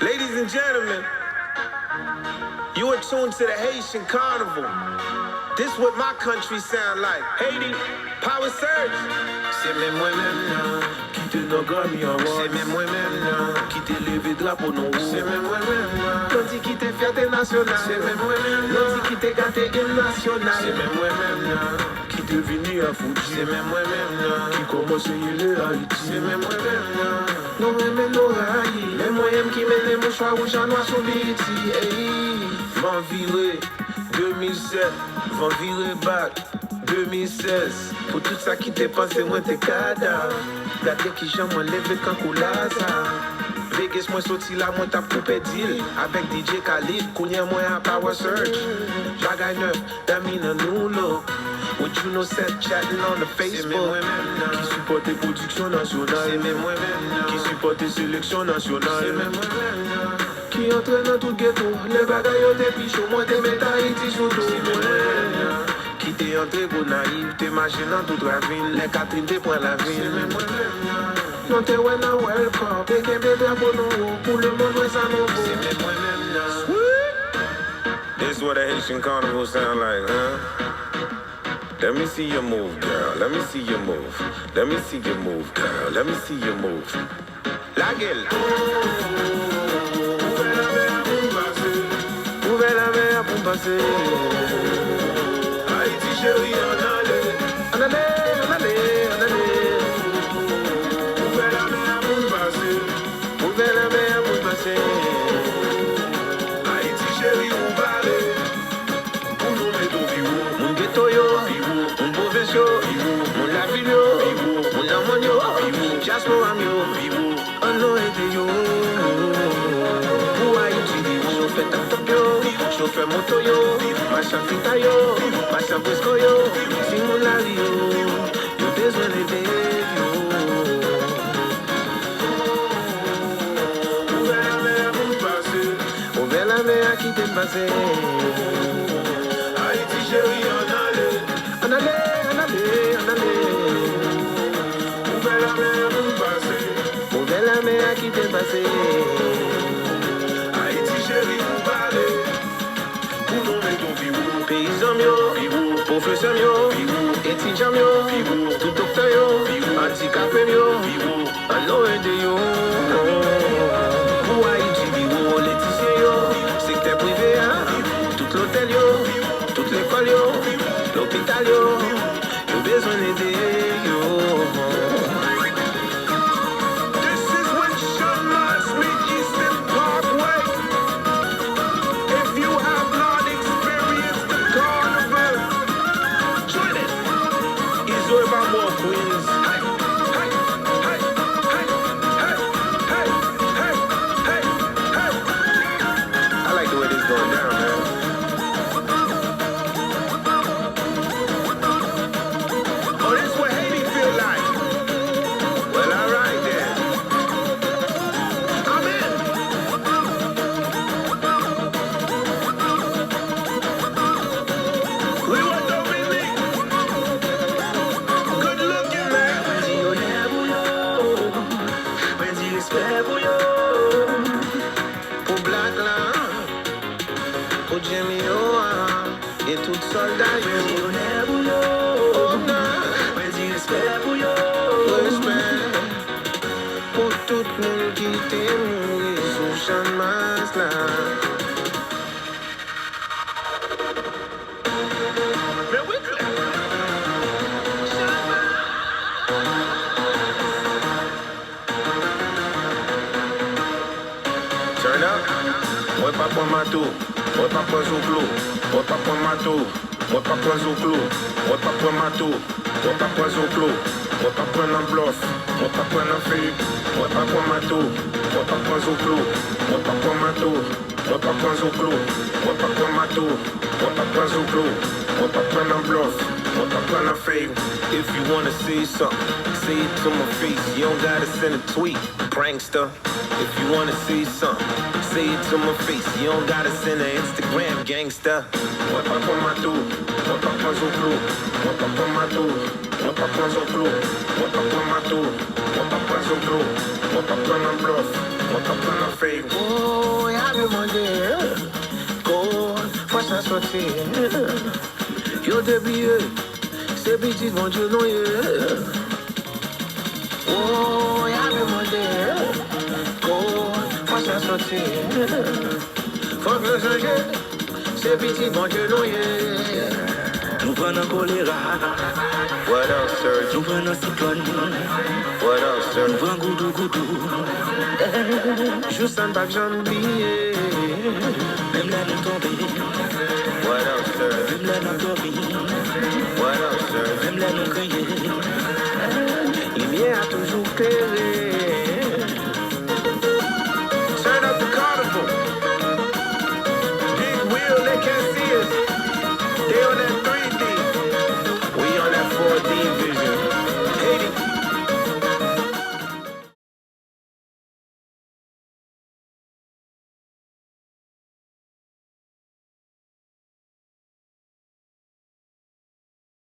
Ladies and gentlemen, you are tuned to the Haitian Carnival. This what my country sound like. Haiti, power surge. C'est même moi-même là, qui te nos Grammy Awards. C'est même moi-même là, qui t'ai levé drapeau non rouge. C'est même moi-même là, L'on qui t'est fierté nationale. c'est même moi-même là, L'on qui t'est gâté hymne national. c'est même moi-même là, qui t'ai venu à foutre. C'est même moi-même là, qui commence à y aller à Haïti. C'est même moi-même là, Non, mais non, raï. Les moyens qui mènent les mouchoirs rouges en noir sur Biti. Van viré 2007, van viré back 2016. Pour tout ça qui t'est passé, moi t'es cadavre. Gardez qui j'en m'en levé quand coulaza. Vegas, moi sorti là, moi t'as coupé deal. Avec DJ Khalid, kounye moi à Power Search. Bagay neuf, damine nous look. What you know, set chatting on the C'est même Facebook. moi-même là, Qui supporte les productions nationales. c'est même moi-même là, Qui supporte les sélections c'est nationales. même moi-même là, Qui entraîne dans tout ghetto. Les bagailles ont des pichons, moi t'es met Haïti sous tout. c'est même moi-même là, Qui t'es entré pour naïf, t'es marché dans toute la ville. Les Catherine t'es point la c'est ville. même moi-même là, Non t'es ouais na welcome. T'es qu'un bébé pour nous. Pour le monde, ouais ça nous c'est vaut. même moi-même là. This what a Haitian carnival sound like, huh? Let me see your move, girl. Let me see your move. Let me see your move, girl. Let me see your move. La gueule. Ouvrez la mer pour passer. Haïti chérie, en allée, En allez, en allez, en allez. ouvert la mer pour passer. Ouvrez la mer pour passer. Haïti chérie, on va aller, pour nous mettre au bureau. Mon ghetto yo, mon province yo, mon la ville yo, mon amon yo, diaspora yo, on no ete yo. Pour Haïti, chauffeur tap-tap yo, chauffeur moto yo, machin fita yo, machin fresco yo, si mon la yo, yo besoin d'aider yo. Ouvert la mer pour passer. Ouvert la mer qui t'est passé. Haïti chérie, en allée, En allez, en allez, en allez. ouvert la mer pour passer. Ouvert la mer qui t'est passé. Haïti chérie, on va aller, pour nous mettre au bureau. Paysan yo, professeur yo, étudiant yo, tout docteur yo, handicapé yo, on no aide yo. Pour Haïti bureau, l'électricien yo, secteur privé tout l'hôtel yo, toute l'école yo, l'hôpital yo, yo besoin d'aider yo. This is when Sean Mars meet Eastern Parkway. If you have not experienced the carnival, join it. It's all about more Queens. Hey, hey, hey, hey, hey, hey, hey, hey, hey. I like the way this going down, man. Oh, this what Haiti feel like. Well, all right then. I'm in. We want Dominique. Good looking, man. Pour Black là, pour Jimmy yo, et tout soldat yo. Oh, non. Respect pour tout le monde qui t'est mouru sous Sean Mars là. Mais oui, clair. Turn up. Moi pas pour ma tour, moi pas pour Zouklo, moi pas pour ma tour, moi pas pour Zouklo, moi pas pour ma tour, moi pas pour Zouklo, moi pas pour un bluff, moi pas pour un fake, moi pas pour ma tour, moi pas pour Zouklo, moi pas pour ma tour, moi pas pour Zouklo, moi pas pour ma tour, moi pas pour Zouklo, moi pas pour un bluff, moi pas pour un fake. If you wanna say something, say it to my face. You don't gotta send a tweet, prankster. If you wanna say something, say it to my face. You don't gotta send an Instagram, gangster. Moi pas pour ma tour, moi pas pour Zouklo, moi pas pour ma tour, moi pas prendre au clou, moi pas prendre ma tour, moi pas prendre au clou, moi pas prendre un bluff, moi pas prendre un fake. Oh, y'a demandé, faut ça sortir. Yo débrouillé, c'est petit mon Dieu non yé. Oh, y'a demandé, faut ça sortir. Faut que je change, c'est petit mon Dieu non yé. Nous prenons un choléra. What else, sir? Nous prenons un cyclone. What else, sir? Nous prenons goudou goudou. Juste un bac jambier. Même là nous tomber. What else, sir? Même là nous tomber. What else, sir? Même là nous crier. Il vient à toujours clairer.